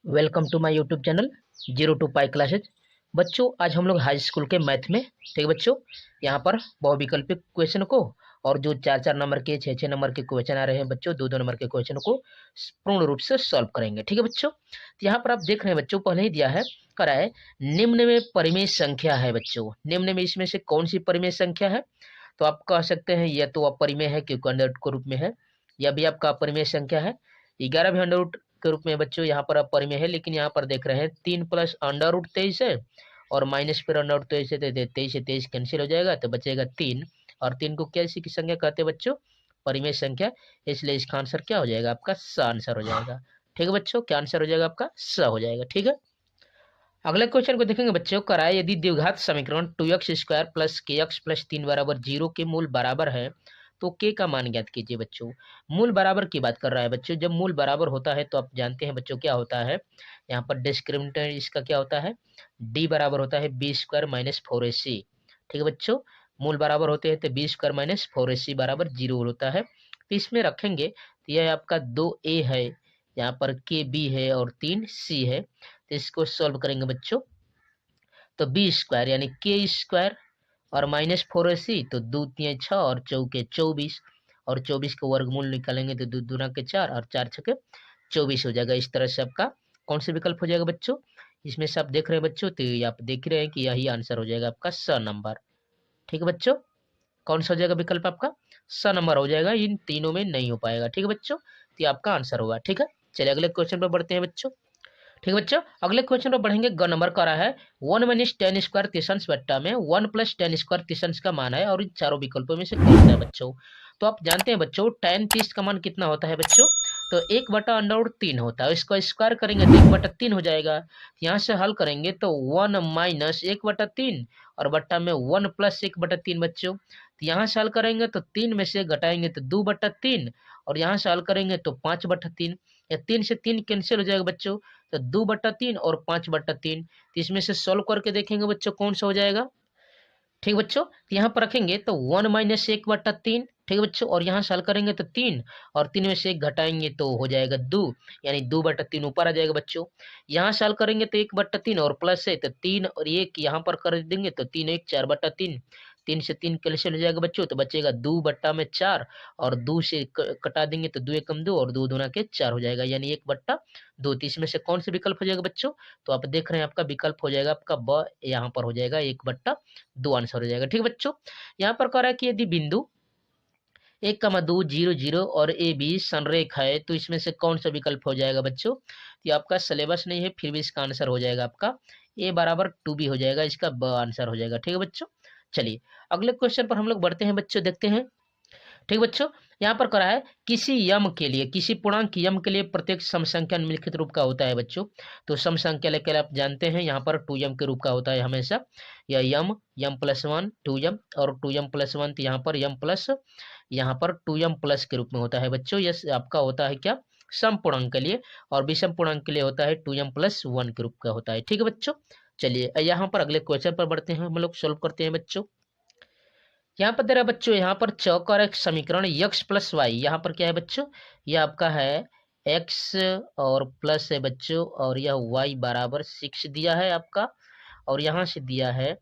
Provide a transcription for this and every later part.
Welcome to my YouTube channel zero to pi classes. बच्चों आज हम लोग हाई स्कूल के मैथ में, ठीक है बच्चों, यहाँ पर बहुविकल्पिक क्वेश्चन को और जो 4-4 नंबर के 6-6 नंबर के क्वेश्चन आ रहे हैं बच्चों, 2-2 नंबर के क्वेश्चन को पूर्ण रूप से सॉल्व करेंगे। ठीक है बच्चों, तो यहाँ पर आप देख रहे हैं बच्चों, पहले ही दिया है, करा है निम्न में परिमेय संख्या है बच्चों। निम्न में इसमें से कौन सी परिमेय संख्या है? तो आप कह सकते हैं यह तो अपरिमेय है क्योंकि अंडर रूट के रूप में है, यह भी आपका अपरिमेय संख्या है। 11 भी अंडर रूट के रूप में बच्चों यहाँ पर अपरिमेय है, लेकिन यहाँ पर देख रहे हैं 3 प्लस अंडर रूट 23 है और माइनस फिर अंडर रूट 23 है, तो 23 से 23 कैंसिल हो जाएगा तो बचेगा 3। और 3 को कैसी की संख्या कहते हैं बच्चों? परिमेय संख्या। इसलिए इसका आंसर क्या हो जाएगा? आपका स आंसर हो जाएगा। ठीक है बच्चों, क्या आंसर हो जाएगा? आपका स हो जाएगा। ठीक है, अगले क्वेश्चन को देखेंगे बच्चों। कराए यदि द्विघात समीकरण 2x² प्लस kx प्लस 3 बराबर 0 के मूल बराबर है तो k का मान ज्ञात कीजिए। बच्चों मूल बराबर की बात कर रहा है बच्चों। जब मूल बराबर होता है तो आप जानते हैं बच्चों क्या होता है, यहाँ पर डिस्क्रिमिनेंट इसका क्या होता है? d बराबर होता है b² माइनस 4ac। ठीक है बच्चों, मूल बराबर होते हैं तो b² माइनस 4ac बराबर 0 होता है। तो इसमें रखेंगे तो यह आपका 2a है, यहाँ पर k b है और 3c है। तो इसको सॉल्व करेंगे बच्चों तो b² यानी k² और माइनस 4ac, तो 2 3 6 और चौके 24, और 24 का वर्गमूल निकालेंगे तो 2 दूना के 4 और 4 छके 24 हो जाएगा। इस तरह से आपका कौन सा विकल्प हो जाएगा बच्चों? इसमें से आप देख रहे हैं बच्चों, तो ये आप देख रहे हैं कि यही आंसर हो जाएगा आपका स नंबर। ठीक है बच्चों, कौन सा हो जाएगा विकल्प? आपका स नंबर हो जाएगा, इन तीनों में नहीं हो पाएगा। ठीक है बच्चों, तो ये आपका आंसर होगा। ठीक है, चलिए अगले क्वेश्चन पर बढ़ते हैं बच्चों। ठीक है बच्चों, अगले क्वेश्चन पर बढ़ेंगे। ग नंबर का रहा है 1 माइनस टेन स्क्वायर तिशंस बट्टा में 1 प्लस टेन स्क्वायर तिशंस का मान है और इन चारों विकल्पों में से कौन सा है बच्चों? तो आप जानते हैं बच्चों tan 30 का मान कितना होता है बच्चों? तो 1/√3 होता है। इसको स्क्वायर करेंगे तो 1/3 हो जाएगा। यहाँ से हल करेंगे तो 1 माइनस 1/3 और बट्टा में 1 प्लस 1/3 बच्चों। तो यहाँ से हल करेंगे तो 3 में से घटाएंगे तो 2/3 और यहाँ से हल करेंगे तो 5/3। या 3 से 3 कैंसिल हो जाएगा बच्चों, तो 2/3 और 5/3। तो इसमें से सॉल्व करके देखेंगे बच्चों कौन सा हो जाएगा। ठीक बच्चों, तो यहाँ पर रखेंगे तो 1 माइनस 1/3। ठीक है बच्चों, और यहाँ से हल करेंगे तो 3 और 3 में से 1 घटाएंगे तो हो जाएगा 2, यानी 2/3 ऊपर आ जाएगा बच्चों। यहाँ से हल करेंगे तो 1/3 और प्लस है तो 3 और 1 यहाँ पर कर देंगे तो 3 1 4/3। 3 से 3 कैंसिल हो जाएगा बच्चों, तो बचेगा 2/4 और 2 से कटा देंगे तो 2 एकम 2 और 2 दूना के 4 हो जाएगा, यानी 1/2। तो इसमें से कौन सा विकल्प हो जाएगा बच्चों? तो आप देख रहे हैं आपका विकल्प हो जाएगा आपका ब, यहाँ पर हो जाएगा 1/2 आंसर हो जाएगा। ठीक है बच्चों, यहाँ पर कह रहा है कि यदि बिंदु 1,2 0 0 और ए बी संरेख है तो इसमें से कौन सा विकल्प हो जाएगा बच्चों? ये आपका सिलेबस नहीं है, फिर भी इसका आंसर हो जाएगा आपका a बराबर 2b हो जाएगा, इसका ब आंसर हो जाएगा। ठीक है बच्चों, चलिए अगले क्वेश्चन पर हम लोग बढ़ते हैं बच्चों, देखते हैं। ठीक बच्चों, यहाँ पर करा है किसी यम के लिए, किसी पूर्णांक यम के लिए प्रत्येक सम संख्या निम्नलिखित रूप का होता है बच्चों। तो सम संख्या लेकर आप जानते हैं यहाँ पर 2m के रूप का होता है हमेशा। या m प्लस 1 2m और 2m प्लस 1, तो यहाँ पर m प्लस, यहाँ पर 2m प्लस के रूप में होता है बच्चों। यह आपका होता है क्या? सम पूर्णांक के लिए, और विषम पूर्णांक के लिए होता है 2m प्लस 1 के रूप का होता है। ठीक है बच्चों, चलिए यहाँ पर अगले क्वेश्चन पर बढ़ते हैं, हम लोग सोल्व करते हैं बच्चों। यहाँ पर तेरा बच्चों, यहाँ पर चौक और एक समीकरण x प्लस वाई, यहाँ पर क्या है बच्चों? यह आपका है x और प्लस है बच्चों, और यह y बराबर 6 दिया है आपका, और यहाँ से दिया है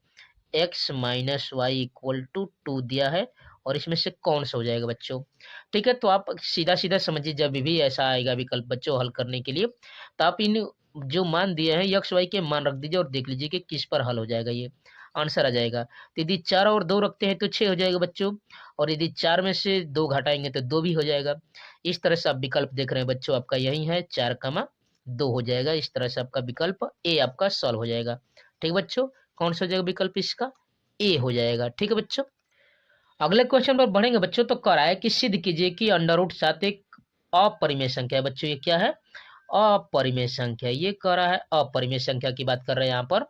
x minus Y equal to 2 दिया है। और इसमें से कौन सा हो जाएगा बच्चों? ठीक है, तो आप सीधा सीधा समझिए, जब भी ऐसा आएगा विकल्प बच्चों हल करने के लिए, तो आप इन जो मान दिए हैं x y के मान रख दीजिए और देख लीजिए कि किस पर हल हो जाएगा, ये आंसर आ जाएगा। तो यदि 4 और 2 रखते हैं तो 6 हो जाएगा बच्चों, और यदि 4 में से 2 घटाएंगे तो 2 भी हो जाएगा। इस तरह से आप विकल्प देख रहे हैं बच्चों, आपका यही है 4,2 हो जाएगा। इस तरह से आपका विकल्प ए आपका सॉल्व हो जाएगा। ठीक बच्चों, कौन सा हो जाएगा विकल्प? इसका ए हो जाएगा। ठीक है बच्चों, अगले क्वेश्चन पर बढ़ेंगे बच्चों। तो कह रहा है कि सिद्ध कीजिए कि अंडर रूट 7 एक अपरिमेय संख्या है बच्चों। ये क्या है? अपरिमेय संख्या। ये कह रहा है अपरिमेय संख्या की बात कर रहे हैं यहाँ पर।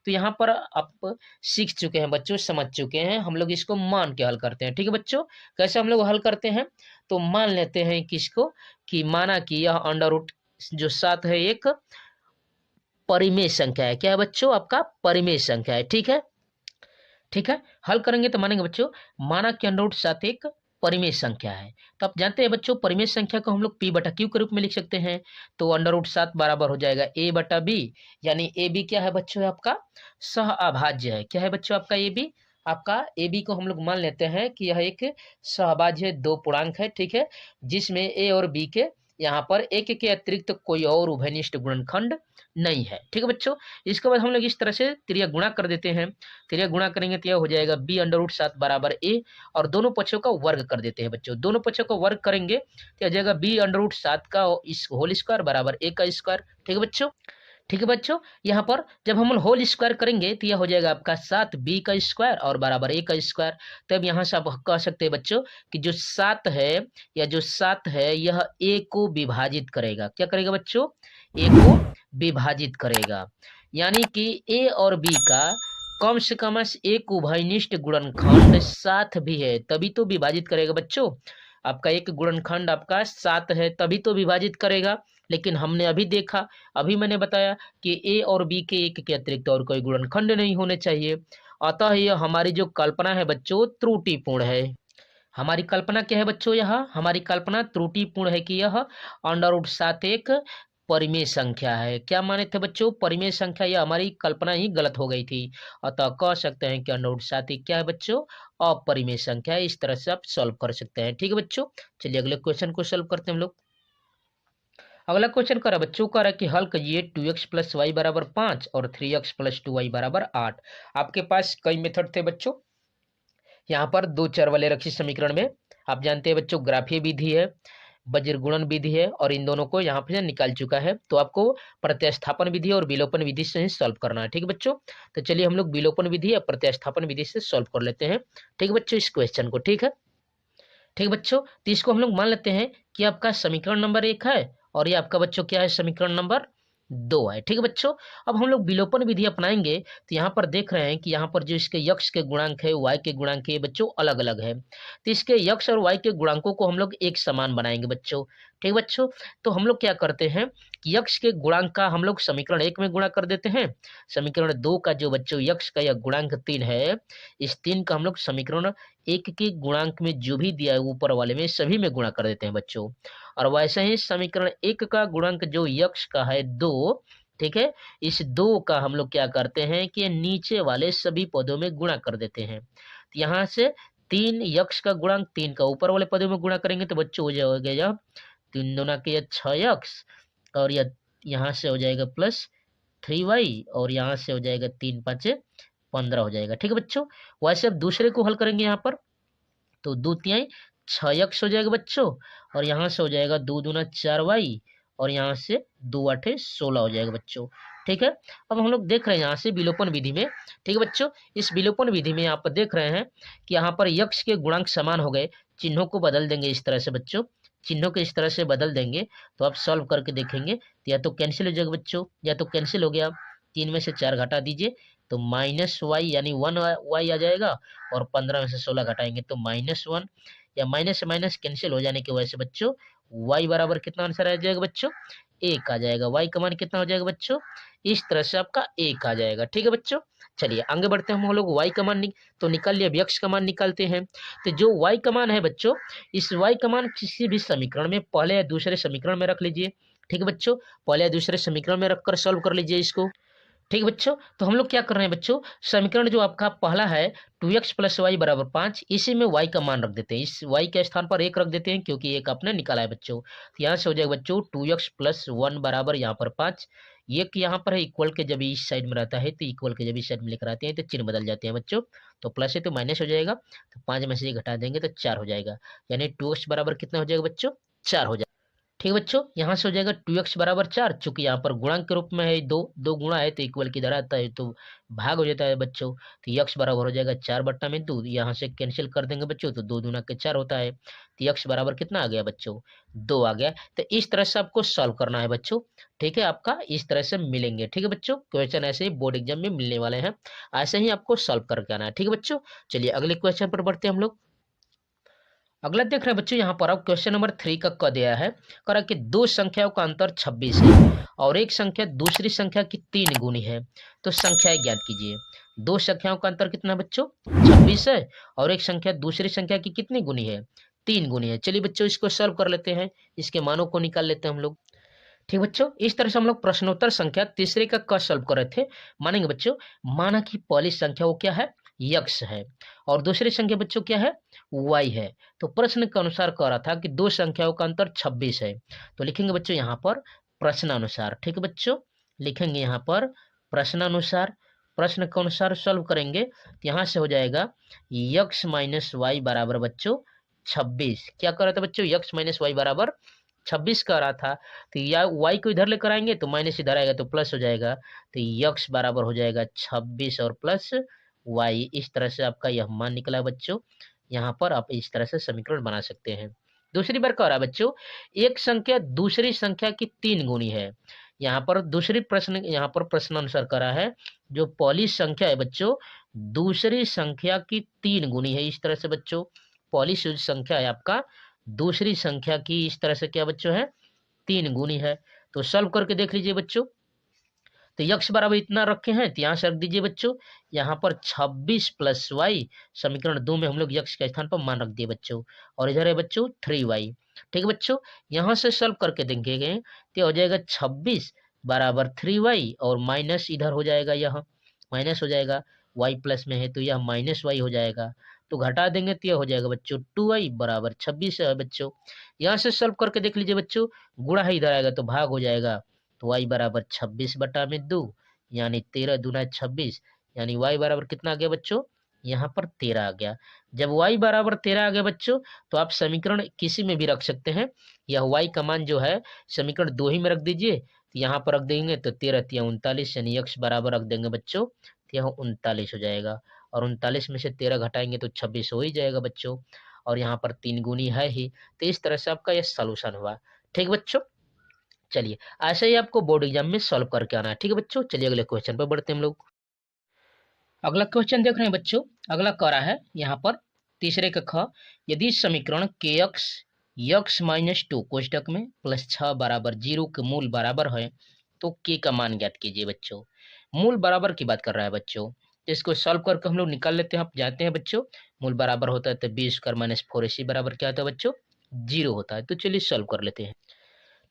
तो यहाँ पर आप सीख चुके हैं बच्चों, समझ चुके हैं, हम लोग इसको मान के हल करते हैं। ठीक है बच्चों, कैसे हम लोग हल करते हैं? तो मान लेते हैं किसको, कि माना कि यह अंडर रूट 7 है एक परिमेय संख्या है। क्या है बच्चों? आपका परिमेय संख्या है। ठीक है, ठीक है, हल करेंगे तो मानेंगे बच्चों, माना कि अंडर रूट 7 एक परिमेय संख्या है। तो आप जानते हैं बच्चों, परिमेय संख्या को हम लोग p बटा q के रूप में लिख सकते हैं। तो √7 बराबर हो जाएगा a बटा b, यानी ए बी क्या है बच्चों, आपका सह अभाज्य है। क्या है बच्चों आपका ए बी? आपका ए बी को हम लोग मान लेते हैं कि यह एक सहअभाज्य दो पूर्णांक है, ठीक है, जिसमें ए और बी के यहाँ पर एक के अतिरिक्त कोई और उभयनिष्ठ गुणनखंड नहीं है। ठीक है बच्चों, इसके बाद हम लोग इस तरह से त्रिया गुणा कर देते हैं। त्रिया गुणा करेंगे तो यह हो जाएगा b√7 बराबर a, और दोनों पक्षों का वर्ग कर देते हैं बच्चों। दोनों पक्षों का वर्ग करेंगे तो आ जाएगा b√7 का इस होल स्क्वायर बराबर a का स्क्वायर। ठीक है बच्चों, ठीक है बच्चों, यहाँ पर जब हम होल स्क्वायर करेंगे तो यह हो जाएगा आपका 7b का स्क्वायर और बराबर a का स्क्वायर। तब यहाँ से आप कह सकते हैं बच्चों कि जो 7 है या जो 7 है यह a को विभाजित करेगा। क्या करेगा बच्चों? a को विभाजित करेगा, यानी कि a और b का कम से कम एक उभयनिष्ठ गुणनखंड 7 भी है, तभी तो विभाजित करेगा बच्चों। आपका एक गुणनखंड आपका 7 है तभी तो विभाजित करेगा। लेकिन हमने अभी देखा, अभी मैंने बताया कि ए और बी के एक के अतिरिक्त और कोई गुणनखंड नहीं होने चाहिए। अतः यह हमारी जो कल्पना है बच्चों त्रुटिपूर्ण है। हमारी कल्पना क्या है बच्चों? यहाँ हमारी कल्पना त्रुटिपूर्ण है कि यह √7 एक परिमेय संख्या है। क्या माने थे बच्चों? परिमेय संख्या। यह हमारी कल्पना ही गलत हो गई थी। अतः कह सकते हैं कि √7 क्या है बच्चों? अपरिमेय संख्या है। इस तरह से आप सॉल्व कर सकते हैं। ठीक है बच्चों, चलिए अगले क्वेश्चन को सॉल्व करते हैं हम लोग। अगला क्वेश्चन करा बच्चों, कह रहा है कि हल करिए 2x + y बराबर 5 और 3x + 2y बराबर 8। आपके पास कई मेथड थे बच्चों। यहाँ पर दो चर वाले रक्षित समीकरण में आप जानते हैं बच्चों ग्राफीय विधि है, वज्रगुणन विधि है, और इन दोनों को यहाँ पे निकाल चुका है। तो आपको प्रतिस्थापन विधि और विलोपन विधि से ही सॉल्व करना है। ठीक है बच्चों, तो चलिए हम लोग विलोपन विधि या प्रतिस्थापन विधि से सॉल्व कर लेते हैं। ठीक है बच्चों, इस क्वेश्चन को। ठीक है, ठीक बच्चों, तो इसको हम लोग मान लेते हैं कि आपका समीकरण नंबर 1 है और ये आपका बच्चों क्या है? समीकरण नंबर 2 है। ठीक है बच्चों, अब हम लोग विलोपन विधि अपनाएंगे तो यहाँ पर देख रहे हैं कि यहाँ पर जो इसके यक्ष के गुणांक है, y के गुणांक है, ये बच्चों अलग अलग है। तो इसके यक्ष और y के गुणांकों को हम लोग एक समान बनाएंगे बच्चों। ठीक बच्चों, तो हम लोग क्या करते हैं कि यक्ष के गुणांक का हम लोग समीकरण 1 में गुणा कर देते हैं। समीकरण 2 का जो बच्चों यक्ष का या गुणांक 3 है, इस 3 का हम लोग समीकरण 1 के गुणांक में जो भी दिया है ऊपर वाले में सभी में गुणा कर देते हैं बच्चों। और वैसे ही समीकरण 1 का गुणांक जो यक्ष का है 2, ठीक है, इस 2 का हम लोग क्या करते हैं कि नीचे वाले सभी पदों में गुणा कर देते हैं। तो यहाँ से 3 यक्ष का गुणांक 3 का ऊपर वाले पदों में गुणा करेंगे तो बच्चों हो जाएगा जब 3 दूना के 6 यक्ष, और यहाँ से हो जाएगा +3y, और यहाँ से हो जाएगा 3 5 15 हो जाएगा। ठीक है बच्चों, वैसे अब दूसरे को हल करेंगे यहाँ पर तो 2 तिहाई 6 यक्ष हो जाएगा बच्चों, और यहाँ से हो जाएगा 2 दूना 4y, और यहाँ से 2 8 16 हो जाएगा बच्चों। ठीक है, अब हम लोग देख रहे हैं यहाँ से विलोपन विधि में। ठीक है बच्चों, इस विलोपन विधि में यहाँ पर देख रहे हैं कि यहाँ पर यक्ष के गुणांक समान हो गए। चिन्हों को बदल देंगे इस तरह से बच्चों, चिन्हों को इस तरह से बदल देंगे तो आप सॉल्व करके देखेंगे तो या तो कैंसिल हो जाएगा बच्चों, या तो कैंसिल हो गया। 3 में से 4 घटा दीजिए तो -y यानी 1y आ जाएगा, और 15 में से 16 घटाएंगे तो -1, या माइनस से माइनस कैंसिल हो जाने की वजह से बच्चों y बराबर कितना आंसर आ जाएगा बच्चों? 1 आ जाएगा। y का मान कितना हो जाएगा बच्चों? इस तरह से आपका 1 आ जाएगा। ठीक है बच्चों, चलिए आगे बढ़ते हैं। हम लोग y का मान तो निकाल लिया, अब यक्ष का मान निकालते हैं। तो जो y का मान है बच्चों, इस y का मान किसी भी समीकरण में पहले या दूसरे समीकरण में रख लीजिए। ठीक है बच्चों, पहले या दूसरे समीकरण में रखकर सॉल्व कर लीजिए इसको। ठीक है बच्चों, तो हम लोग क्या कर रहे हैं बच्चों, समीकरण जो आपका पहला है 2x + y बराबर 5, इसी में y का मान रख देते हैं। इस y के स्थान पर 1 रख देते हैं क्योंकि 1 आपने निकाला है बच्चों। तो यहाँ से हो जाएगा बच्चों 2x + 1 बराबर यहाँ पर 5। एक यहाँ पर है इक्वल के जब इस साइड में रहता है तो इक्वल के जब इस साइड में लेकर आते हैं तो चिन्ह बदल जाते हैं बच्चों। तो प्लस है तो माइनस हो जाएगा, तो 5 में से 1 घटा देंगे तो 4 हो जाएगा, यानी 2x बराबर कितना हो जाएगा बच्चों? 4 हो जाएगा। ठीक है बच्चों, यहाँ से हो जाएगा 2x बराबर 4, चूंकि यहाँ पर गुणांक के रूप में है दो गुणा है तो इक्वल की तरह आता है तो भाग हो जाता है बच्चों। तो x बराबर हो जाएगा 4/2, यहाँ से कैंसिल कर देंगे बच्चों तो 2 दूना के 4 होता है। तो x बराबर कितना आ गया बच्चों? 2 आ गया। तो इस तरह से आपको सॉल्व करना है बच्चों। ठीक है, आपका इस तरह से मिलेंगे। ठीक है बच्चों, क्वेश्चन ऐसे ही बोर्ड एग्जाम में मिलने वाले हैं, ऐसे ही आपको सॉल्व करके आना है। ठीक है बच्चों, चलिए अगले क्वेश्चन पर बढ़ते हैं हम लोग। अगला देख रहे हैं बच्चों, यहाँ पर अब क्वेश्चन नंबर 3 का क दिया है, कह रहा कि दो संख्याओं का अंतर 26 है और एक संख्या दूसरी संख्या की 3 गुनी है, तो संख्याएं ज्ञात कीजिए। दो संख्याओं का अंतर कितना है बच्चों? 26 है, और एक संख्या दूसरी संख्या की कितनी गुनी है? 3 गुनी है। चलिए बच्चों इसको सॉल्व कर लेते हैं, इसके मानों को निकाल लेते हैं हम लोग। ठीक बच्चों, इस तरह से हम लोग प्रश्नोत्तर संख्या तीसरे का क सॉल्व कर रहे थे। मानेंगे बच्चों, माना कि पहली संख्या वो क्या है, यक्स है, और दूसरी संख्या बच्चों क्या है, वाई है। तो प्रश्न के अनुसार कह रहा था कि दो संख्याओं का अंतर 26 है। तो लिखेंगे बच्चों यहाँ पर प्रश्नानुसार। ठीक है बच्चों, लिखेंगे यहाँ पर प्रश्नानुसार। प्रश्न के अनुसार सॉल्व करेंगे तो यहाँ से हो जाएगा यक्स माइनस वाई बराबर बच्चों 26। क्या कर रहा था बच्चों, यक्स माइनस वाई बराबर 26 का रहा था। तो या वाई को इधर लेकर आएंगे तो माइनस इधर आएगा तो प्लस हो जाएगा। तो यक्स बराबर हो जाएगा 26 और प्लस वाई। इस तरह से आपका यह मान निकला बच्चों। यहाँ पर आप इस तरह से समीकरण बना सकते हैं। दूसरी बार कह रहा है बच्चों, एक संख्या दूसरी संख्या की 3 गुनी है। यहाँ पर दूसरी प्रश्न, यहाँ पर प्रश्न अनुसार करा है, जो पहली संख्या है बच्चों दूसरी संख्या की 3 गुनी है। इस तरह से बच्चों पहली संख्या है आपका दूसरी संख्या की इस तरह से क्या बच्चों है, 3 गुनी है। तो सॉल्व करके देख लीजिए बच्चों। तो यक्स बराबर इतना रखे हैं तो यहाँ से रख दीजिए बच्चों, यहाँ पर 26 प्लस वाई, समीकरण 2 में हम लोग यक्स के स्थान पर मान रख दिए बच्चों, और इधर है बच्चों 3y। ठीक है बच्चों, यहाँ से सॉल्व करके देखेंगे तो हो जाएगा 26 बराबर 3y, और माइनस इधर हो जाएगा, यह माइनस हो जाएगा, y प्लस में है तो यह माइनस वाई हो जाएगा। तो घटा देंगे तो यह हो जाएगा बच्चों 2y बराबर 26 है बच्चों। यहाँ से सॉल्व करके देख लीजिए बच्चों, गुणा है इधर आएगा तो भाग हो जाएगा। तो y बराबर 26 बटा में 2 यानी 13 दूना 26, यानी y बराबर कितना आ गया बच्चों, यहाँ पर 13 आ गया। जब y बराबर 13 आ गया बच्चों तो आप समीकरण किसी में भी रख सकते हैं। यह y का मान जो है समीकरण 2 ही में रख दीजिए। तो यहाँ पर रख देंगे तो 13 तिया 39, यानी x बराबर रख देंगे बच्चों तो यह 39 हो जाएगा, और 39 में से 13 घटाएंगे तो 26 हो ही जाएगा बच्चों, और यहाँ पर 3 गुनी है ही। तो इस तरह से आपका यह सॉल्यूशन हुआ। ठीक बच्चों, चलिए ऐसे ही आपको बोर्ड एग्जाम में सॉल्व करके आना है। ठीक है बच्चों, चलिए अगले क्वेश्चन पर बढ़ते हैं हम लोग। अगला क्वेश्चन देख रहे हैं बच्चों, अगला कह रहा है यहाँ पर तीसरे का ख, यदि समीकरण के एक्स यक्स माइनस 2 कोष्टक में प्लस 6 बराबर 0 के मूल बराबर है तो के का मान ज्ञात कीजिए बच्चों। मूल बराबर की बात कर रहा है बच्चों, तो इसको सॉल्व करके हम लोग निकाल लेते हैं। आप जानते हैं बच्चों मूल बराबर होता है तो बी स्क्वायर माइनस 4ac बराबर क्या होता है बच्चों, 0 होता है। तो चलिए सॉल्व कर लेते हैं।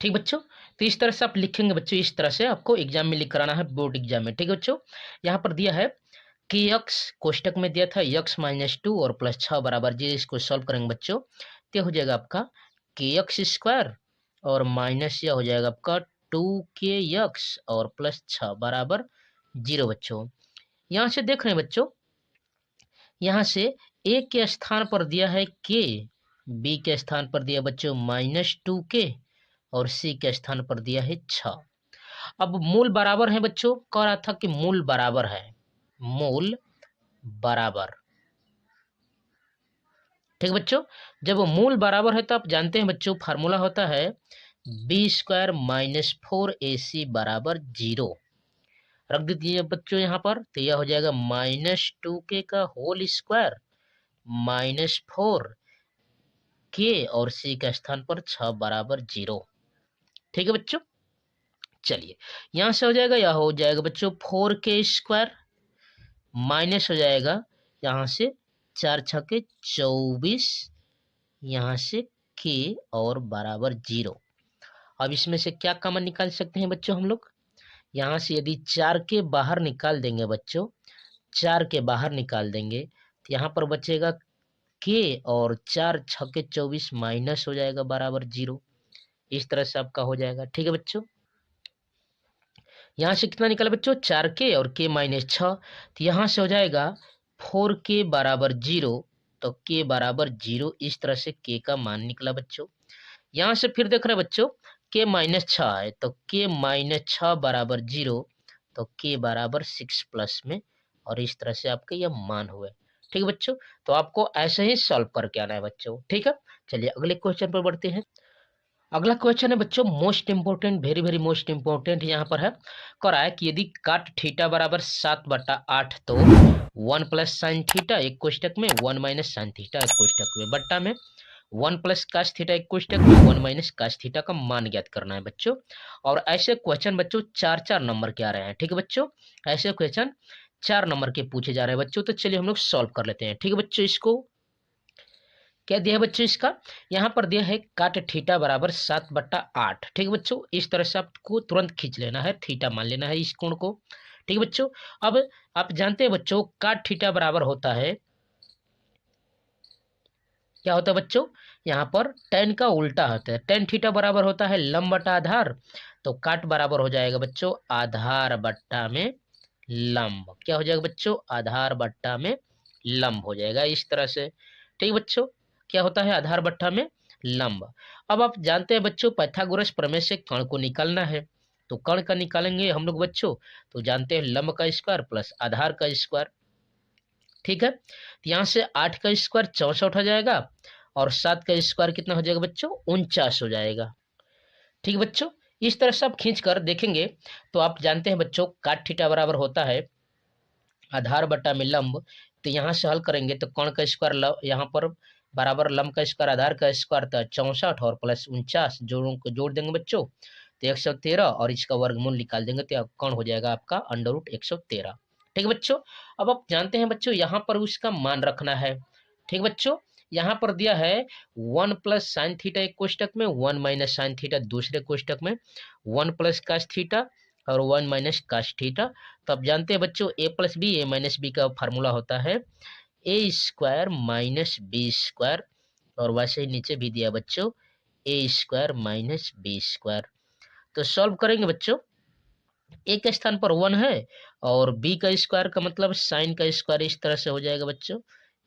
ठीक बच्चों, तो इस तरह से आप लिखेंगे बच्चों, इस तरह से आपको एग्जाम में लिख कराना है, बोर्ड एग्जाम में। ठीक है बच्चों, यहाँ पर दिया है कि यक्स कोष्टक में दिया था यक्स माइनस 2 और प्लस 6 बराबर जी। इसको सॉल्व करेंगे बच्चों तो हो जाएगा आपका के यक्स स्क्वायर और माइनस यह हो जाएगा आपका 2k यक्स और प्लस 6 बराबर 0 बच्चों। यहाँ से देख रहे हैं बच्चों, यहाँ से ए के स्थान पर दिया है के, बी के स्थान पर दिया बच्चों -2k और सी के स्थान पर दिया है 6। अब मूल बराबर है बच्चों, कह रहा था कि मूल बराबर है, मूल बराबर। ठीक बच्चों, जब मूल बराबर है तो आप जानते हैं बच्चों फार्मूला होता है बी स्क्वायर माइनस 4ac बराबर 0। रख दीजिए बच्चों यहाँ पर, तो यह हो जाएगा -2k का होल स्क्वायर माइनस 4k और सी का स्थान पर 6 बराबर 0। ठीक है बच्चों, चलिए यहां से हो जाएगा, यह हो जाएगा बच्चों 4k स्क्वायर माइनस हो जाएगा यहां से 4 छके 24, यहां से k और बराबर 0। अब इसमें से क्या कॉमन निकाल सकते हैं बच्चों हम लोग, यहां से यदि 4 के बाहर निकाल देंगे बच्चों, 4 के बाहर निकाल देंगे तो यहाँ पर बचेगा k और 4 छके 24 माइनस हो जाएगा बराबर 0। इस तरह से आपका हो जाएगा। ठीक है बच्चों, यहाँ से कितना निकला बच्चों, 4k और k माइनस 6, तो यहाँ से हो जाएगा 4k बराबर 0, तो k बराबर 0। इस तरह से k का मान निकला बच्चों। यहाँ से फिर देख रहे हैं बच्चों k माइनस 6 है तो k माइनस 6 बराबर 0, तो k बराबर 6 प्लस में, और इस तरह से आपके यह मान हुए। ठीक है बच्चों, तो आपको ऐसे ही सॉल्व करके आना है बच्चों। ठीक है, चलिए अगले क्वेश्चन पर बढ़ते हैं। अगला क्वेश्चन है बच्चों most important, very very most important. यहाँ पर है कह रहा है कि यदि काट थीटा बराबर 7/8 तो 1 प्लस साइन थीटा एक कोष्टक में 1 माइनस साइन थीटा एक कोष्टक में बट्टा में 1 प्लस काश थीटा एक कोष्टक में 1 माइनस काश थीटा का मान ज्ञात करना है बच्चों। और ऐसे क्वेश्चन बच्चों 4-4 नंबर के आ रहे हैं। ठीक है बच्चों, ऐसे क्वेश्चन 4 नंबर के पूछे जा रहे हैं बच्चों। तो चलिए हम लोग सॉल्व कर लेते हैं। ठीक है बच्चों, इसको क्या दिया है बच्चों इसका, यहाँ पर दिया है काट थीटा बराबर 7/8। ठीक है बच्चों, इस तरह से आपको तुरंत खींच लेना है, थीटा मान लेना है इस कोण को। ठीक है बच्चों, अब आप जानते हैं बच्चों काट थीटा बराबर होता है, क्या होता है बच्चों, यहाँ पर टेन का उल्टा होता है, टेन थीटा बराबर होता है लंब बटा आधार, तो काट बराबर हो जाएगा बच्चों आधार बट्टा में लंब। क्या हो जाएगा बच्चों, आधार बट्टा में लंब हो जाएगा इस तरह से। ठीक है बच्चों, क्या होता है आधार बट्टा में लंब। अब आप जानते हैं बच्चों पाइथागोरस प्रमेय से कर्ण को निकालना है, तो कर्ण का निकालेंगे हम लोग बच्चों, तो जानते हैं लंब का स्क्वायर प्लस आधार का स्क्वायर। ठीक है, तो यहाँ से 8 का स्क्वायर 64 हो जाएगा और 7 का स्क्वायर कितना हो जाएगा बच्चों, 49 हो जाएगा। ठीक है बच्चों, इस तरह से आप खींच कर देखेंगे तो आप जानते हैं बच्चों काट थीटा बराबर होता है आधार बटा में लंब, तो यहाँ से हल करेंगे तो कर्ण का स्क्वायर यहाँ पर बराबर लंब का स्क्वायर आधार का स्क्वायर था 64 और प्लस 49 जोड़ देंगे बच्चों तो 113 और इसका वर्गमूल निकाल देंगे तो कर्ण हो जाएगा आपका √113। ठीक है बच्चों, अब आप जानते हैं बच्चों यहाँ पर उसका मान रखना है। ठीक बच्चों, यहाँ पर दिया है 1 प्लस साइन थीटा एक कोष्टक में, 1 माइनस साइन थीटा दूसरे कोष्टक में, 1 प्लस कास थीटा और 1 माइनस कास थीटा। तो आप जानते हैं बच्चों ए प्लस बी ए माइनस बी का फार्मूला होता है ए स्क्वायर माइनस बी स्क्वायर, और वैसे ही नीचे भी दिया बच्चों ए स्क्वायर माइनस बी स्क्वायर। तो सॉल्व करेंगे बच्चों, ए के स्थान पर 1 है और बी का स्क्वायर का मतलब साइन का स्क्वायर इस तरह से हो जाएगा बच्चों,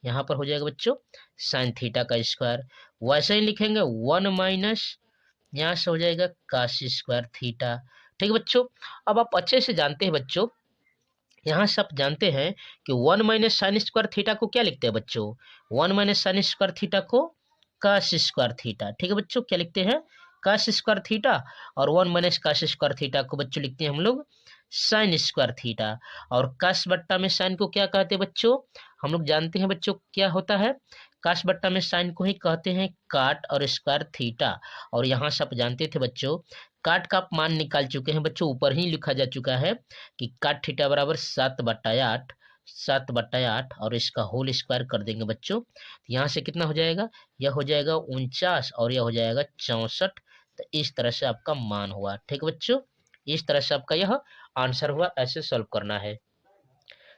यहाँ पर हो जाएगा बच्चों साइन थीटा का स्क्वायर। वैसे ही लिखेंगे 1 माइनस यहाँ से हो जाएगा कास स्क्वायर थीटा। ठीक है बच्चों, अब आप अच्छे से जानते हैं बच्चों, यहाँ से आप जानते हैं कि 1 माइनस साइन स्क्वायर थीटा को क्या लिखते हैं बच्चों, 1 माइनस साइन स्क्वायर थीटा को कास स्क्वायर थीटा। ठीक है बच्चों, क्या लिखते हैं कास स्क्वायर थीटा, और 1 माइनस कास स्क्वायर थीटा को बच्चों लिखते हैं हम लोग साइन स्क्वायर थीटा। और कास बट्टा में साइन को क्या कहते हैं बच्चों, हम लोग जानते हैं बच्चों क्या होता है, कास बट्टा में साइन को ही कहते हैं काट और स्क्वायर थीटा। और यहाँ से आप जानते थे बच्चों काट का आप मान निकाल चुके हैं बच्चों, ऊपर ही लिखा जा चुका है कि काट थीटा बराबर 7/8, 7/8 और इसका होल स्क्वायर कर देंगे बच्चों, तो यहाँ से कितना हो जाएगा, यह हो जाएगा 49 और यह हो जाएगा 64। तो इस तरह से आपका मान हुआ। ठीक है बच्चों, इस तरह से आपका यह आंसर हुआ, ऐसे सॉल्व करना है।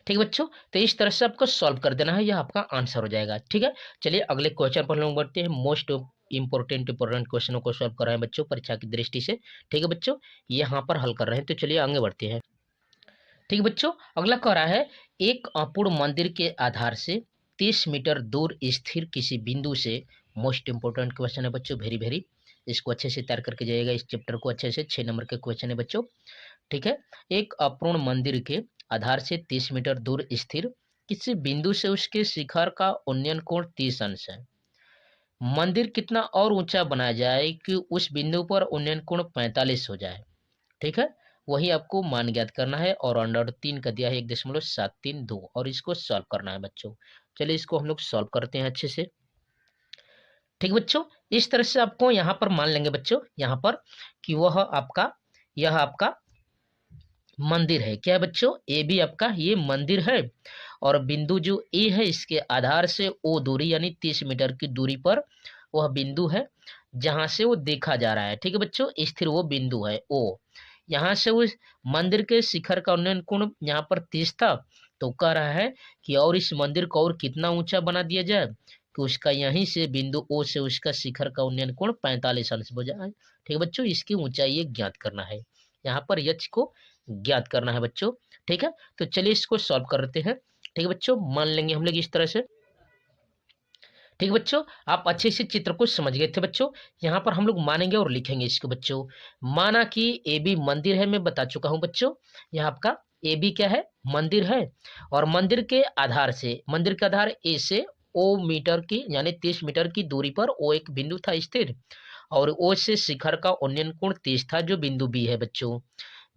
ठीक है बच्चों, तो इस तरह से आपको सॉल्व कर देना है, यह आपका आंसर हो जाएगा। ठीक है, चलिए अगले क्वेश्चन पर हम बढ़ते हैं। मोस्ट इंपोर्टेंट क्वेश्चनों को सॉल्व कर रहे हैं बच्चों परीक्षा की दृष्टि से। ठीक है बच्चों, यहाँ पर हल कर रहे हैं, तो चलिए आगे बढ़ते हैं। ठीक है बच्चों, अगला कह रहा है एक अपूर्ण मंदिर के आधार से 30 मीटर दूर स्थिर किसी बिंदु से, मोस्ट इंपोर्टेंट क्वेश्चन है बच्चों, वेरी वेरी, इसको अच्छे से तैयार करके जाइएगा, इस चैप्टर को अच्छे से। 6 नंबर के क्वेश्चन है बच्चों। ठीक है, एक अपूर्ण मंदिर के आधार से 30 मीटर दूर स्थिर किसी बिंदु से उसके शिखर का उन्नयन कोण 30 अंश है। मंदिर कितना और ऊंचा बनाया जाए कि उस बिंदु पर उन्नयन कोण 45 हो जाए। ठीक है, वही आपको मान ज्ञात करना है, और √3 का दिया है 1.732 और इसको सॉल्व करना है बच्चों। चलिए इसको हम लोग सॉल्व करते हैं अच्छे से। ठीक बच्चों, इस तरह से आपको यहाँ पर मान लेंगे बच्चों, यहाँ पर कि वह आपका यह आपका मंदिर है। क्या है बच्चों, ए भी आपका ये मंदिर है, और बिंदु जो ए है इसके आधार से ओ दूरी यानी 30 मीटर की दूरी पर वह बिंदु है जहां से वो देखा जा रहा है। ठीक है बच्चों, स्थिर वो बिंदु है ओ। यहाँ से उस मंदिर के शिखर का उन्नयन कोण यहाँ पर 30 था, तो कह रहा है कि और इस मंदिर को और कितना ऊंचा बना दिया जाए कि उसका यहीं से बिंदु ओ से उसका शिखर का उन्नयन कोण 45 अंश हो जाए। ठीक है बच्चों, इसकी ऊंचाई ज्ञात करना है, यहाँ पर यच को ज्ञात करना है बच्चों। ठीक है, तो चलिए इसको सॉल्व करते हैं। ठीक है बच्चों, मान लेंगे हम लोग इस तरह से। ठीक है बच्चों, आप अच्छे से चित्र को समझ गए थे बच्चों। यहाँ पर हम लोग मानेंगे और लिखेंगे इसको बच्चों। माना कि ए बी मंदिर है, मैं बता चुका हूँ बच्चों, यह आपका ए बी क्या है, मंदिर है, और मंदिर के आधार से, मंदिर का आधार ए से ओ मीटर की यानी 30 मीटर की दूरी पर ओ एक बिंदु था स्थिर, और ओ से शिखर का उन्नयन कोण 30 था जो बिंदु बी है बच्चों।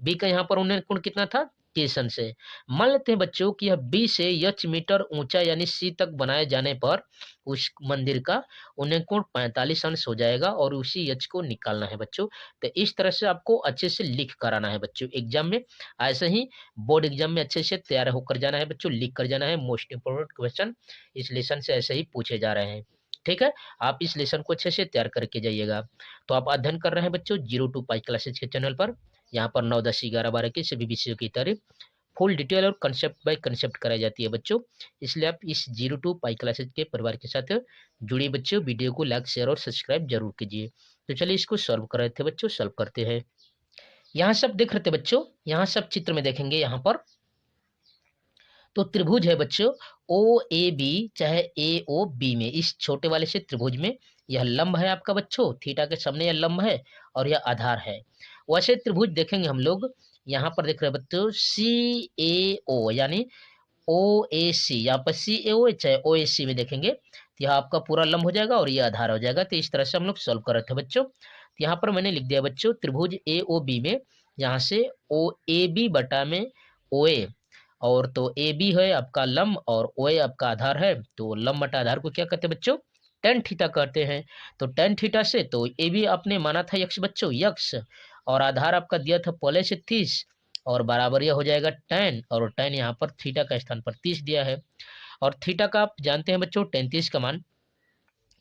बी का यहाँ पर उन्नयन कोण कितना था, 30 अंश से। मान लेते हैं बच्चों कि यह बी से एच मीटर ऊंचा यानी सी तक बनाए जाने पर उस मंदिर का उन्नयन कोण 45 अंश हो जाएगा, और उसी एच को निकालना है बच्चों। तो इस तरह से आपको अच्छे से लिख कर आना है बच्चों एग्जाम में, ऐसे ही बोर्ड एग्जाम में अच्छे से तैयार होकर जाना है बच्चों, लिख कर जाना है। मोस्ट इंपोर्टेंट क्वेश्चन इस लेसन से ऐसे ही पूछे जा रहे हैं। ठीक है, आप इस लेसन को अच्छे से तैयार करके जाइएगा। तो आप अध्ययन कर रहे हैं बच्चों 02 पाई क्लासेज के चैनल पर। यहाँ पर 9, 10, 11, 12 के सभी विषयों की तारीफ फुल डिटेल और कंसेप्ट बाय कंसेप्ट कराई जाती है बच्चों। इसलिए आप इस 02 पाई क्लासेज के परिवार के साथ जुड़िए बच्चों। वीडियो को लाइक, शेयर और सब्सक्राइब जरूर कीजिए। तो चलिए इसको सॉल्व कर रहे थे बच्चों, सॉल्व करते हैं। यहाँ सब देख रहे थे बच्चों, यहाँ सब चित्र में देखेंगे। यहाँ पर तो त्रिभुज है बच्चों ओ ए बी, चाहे ए ओ बी में, इस छोटे वाले से त्रिभुज में यह लंब है आपका बच्चों, थीटा के सामने यह लंब है और यह आधार है। वैसे त्रिभुज देखेंगे हम लोग, यहाँ पर देख रहे हैं बच्चों सी ए ओ यानी ओ ए सी, यहाँ पर सी ए ओ चाहे ओ ए सी में देखेंगे तो यह आपका पूरा लंब हो जाएगा और ये आधार हो जाएगा। तो इस तरह से हम लोग सॉल्व कर रहे थे बच्चों। तो यहाँ पर मैंने लिख दिया बच्चों त्रिभुज ए ओ बी में, यहाँ से ओ ए बी बटा में ओ ए, और तो ए बी है आपका लंब और ओ ए आपका आधार है। तो लंब बटा आधार को क्या कहते हैं बच्चों, टेन थीटा कहते हैं। तो टेन थीटा से तो ए बी आपने माना था यक्स बच्चों, यक्स, और आधार आपका दिया था पहले से 30, और बराबर यह हो जाएगा टेन, और टेन यहाँ पर थीटा का स्थान पर 30 दिया है। और थीटा का आप जानते हैं बच्चों टेन 30 का मान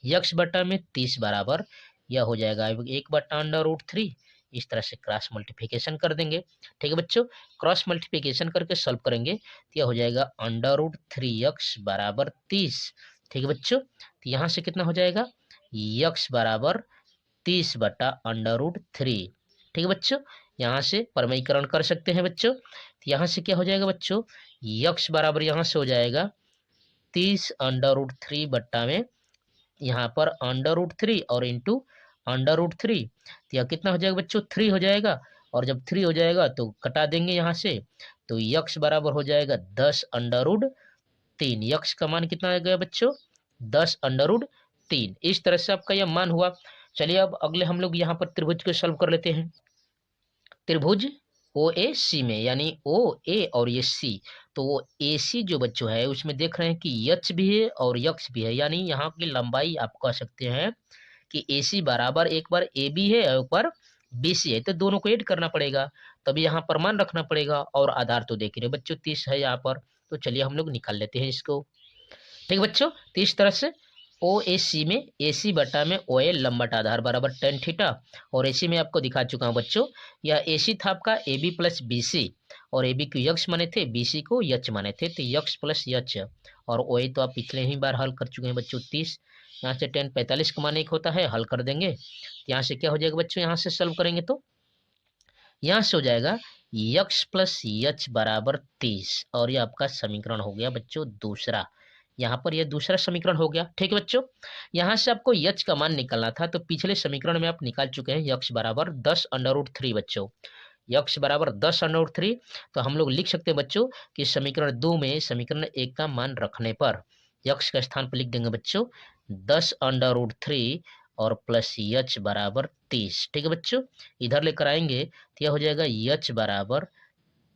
यक्स बटा में 30 बराबर यह हो जाएगा 1/√3। इस तरह से क्रॉस मल्टीप्लिकेशन कर देंगे। ठीक है बच्चों, क्रॉस मल्टीप्लिकेशन करके सॉल्व करेंगे तो यह हो जाएगा √3x बराबर 30। ठीक है बच्चों, तो यहाँ से कितना हो जाएगा x बराबर 30 बटा √3। ठीक है बच्चों, यहाँ से परमीकरण कर सकते हैं बच्चों। तो यहाँ से क्या हो जाएगा बच्चों, x बराबर यहाँ से हो जाएगा 30 √3 बट्टा में यहाँ पर √3 और इंटू √3, तो यह कितना हो जाएगा बच्चों 3 हो जाएगा। और जब 3 हो जाएगा तो कटा देंगे यहाँ से, तो x बराबर हो जाएगा 10√3। यक्स का मान कितना आ गया बच्चों 10√3। इस तरह से आपका यह मान हुआ। चलिए अब अगले हम लोग यहाँ पर त्रिभुज को सॉल्व कर लेते हैं। त्रिभुज ओ ए सी में, यानी ओ ए और ये सी, तो वो ए सी जो बच्चों है उसमें देख रहे हैं कि यच भी है और यक्स भी है, यानी यहाँ की लंबाई आप कह सकते हैं कि ए सी बराबर एक बार ए बी है और एक बार बी सी है, तो दोनों को ऐड करना पड़ेगा, तभी यहाँ पर मान रखना पड़ेगा। और आधार तो देख रहे बच्चों 30 है यहाँ पर, तो चलिए हम लोग निकाल लेते हैं इसको। ठीक है बच्चों, तो इस तरह से ओ ए सी में ए सी बटा में ओ ए लंब बटा आधार बराबर टेन थीटा, और ए सी में आपको दिखा चुका हूँ बच्चों, यह ए सी था आपका A B plus B C, और ए बी को यक्स माने थे, बी सी को यच माने थे, तो यक्स प्लस यच, और ओ ए तो आप पिछले ही बार हल कर चुके हैं बच्चों 30। यहाँ से 10 45 का मान एक होता है, हल कर देंगे। यहाँ से क्या हो जाएगा बच्चों, यहाँ से सॉल्व करेंगे तो यहाँ से हो जाएगा यक्स प्लस यच बराबर 30, और ये आपका समीकरण हो गया बच्चों दूसरा। यहाँ पर यह दूसरा समीकरण हो गया। ठीक है बच्चों, यहाँ से आपको यच का मान निकालना था, तो पिछले समीकरण में आप निकाल चुके हैं यक्स बराबर 10√3 बच्चों, यक्स बराबर 10√3। तो हम लोग लिख सकते हैं बच्चों कि समीकरण 2 में समीकरण 1 का मान रखने पर यक्स का स्थान पर लिख देंगे बच्चों 10√3 और प्लस यच बराबर 30। ठीक है बच्चों, इधर लेकर आएंगे तो यह हो जाएगा यच बराबर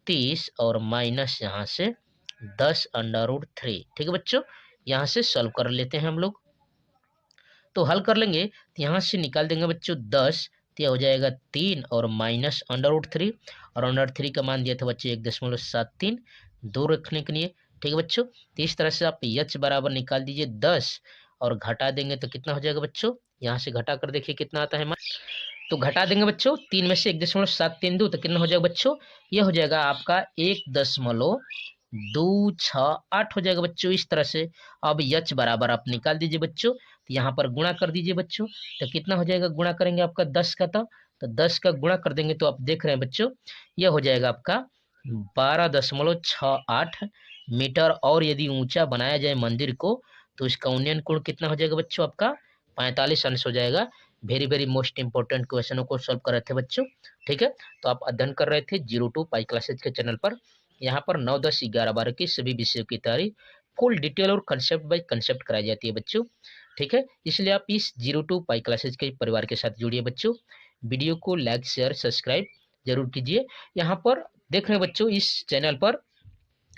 30 और माइनस यहाँ से 10√3। ठीक है बच्चों, यहाँ से सॉल्व कर लेते हैं हम लोग। तो हल कर लेंगे तो यहाँ से निकाल देंगे बच्चों 10, तो यह हो जाएगा 3 और माइनस √3, और √3 का मान दिया था बच्चों 1.73 दूर रखने के लिए। ठीक है बच्चों, तो इस तरह से आप यच बराबर निकाल दीजिए 10 और घटा देंगे तो कितना हो जाएगा बच्चों, यहाँ से घटा कर देखिए कितना आता है मान। तो घटा देंगे बच्चों 3 में से 1.732, तो कितना हो जाएगा बच्चों, यह हो जाएगा आपका 1.268 हो जाएगा बच्चों। इस तरह से अब यच बराबर आप निकाल दीजिए बच्चों, तो यहाँ पर गुणा कर दीजिए बच्चों, तो कितना हो जाएगा गुणा करेंगे आपका 10 का था, तो 10 का गुणा कर देंगे तो आप देख रहे हैं बच्चों यह हो जाएगा आपका 12.68 मीटर। और यदि ऊंचा बनाया जाए मंदिर को तो इसका उन्नयन कोण कितना हो जाएगा बच्चों आपका 45 अंश हो जाएगा। वेरी वेरी मोस्ट इंपॉर्टेंट क्वेश्चनों को सॉल्व कर रहे थे बच्चों। ठीक है, तो आप अध्ययन कर रहे थे 02 पाई क्लासेज के चैनल पर। यहाँ पर 9, 10, 11, 12 की सभी विषयों की तैयारी फुल डिटेल और कंसेप्ट बाय कंसेप्ट कराई जाती है बच्चों। ठीक है, इसलिए आप इस 02 पाई क्लासेज के परिवार के साथ जुड़िए बच्चों। वीडियो को लाइक शेयर सब्सक्राइब जरूर कीजिए। यहाँ पर देख रहे हैं बच्चों, इस चैनल पर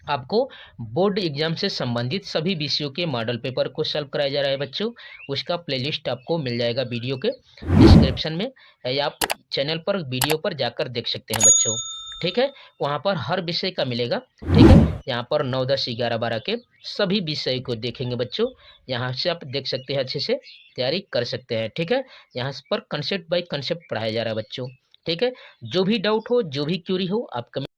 आपको बोर्ड एग्जाम से संबंधित सभी विषयों के मॉडल पेपर को सॉल्व कराया जा रहा है बच्चों। उसका प्लेलिस्ट आपको मिल जाएगा वीडियो के डिस्क्रिप्शन में, या आप चैनल पर वीडियो पर जाकर देख सकते हैं बच्चों। ठीक है, वहाँ पर हर विषय का मिलेगा। ठीक है, यहाँ पर 9, 10, 11, 12 के सभी विषय को देखेंगे बच्चों। यहाँ से आप देख सकते हैं, अच्छे से तैयारी कर सकते हैं। ठीक है, यहाँ पर कंसेप्ट बाय कंसेप्ट पढ़ाया जा रहा है बच्चों। ठीक है, जो भी डाउट हो, जो भी क्यूरी हो, आप कमेंट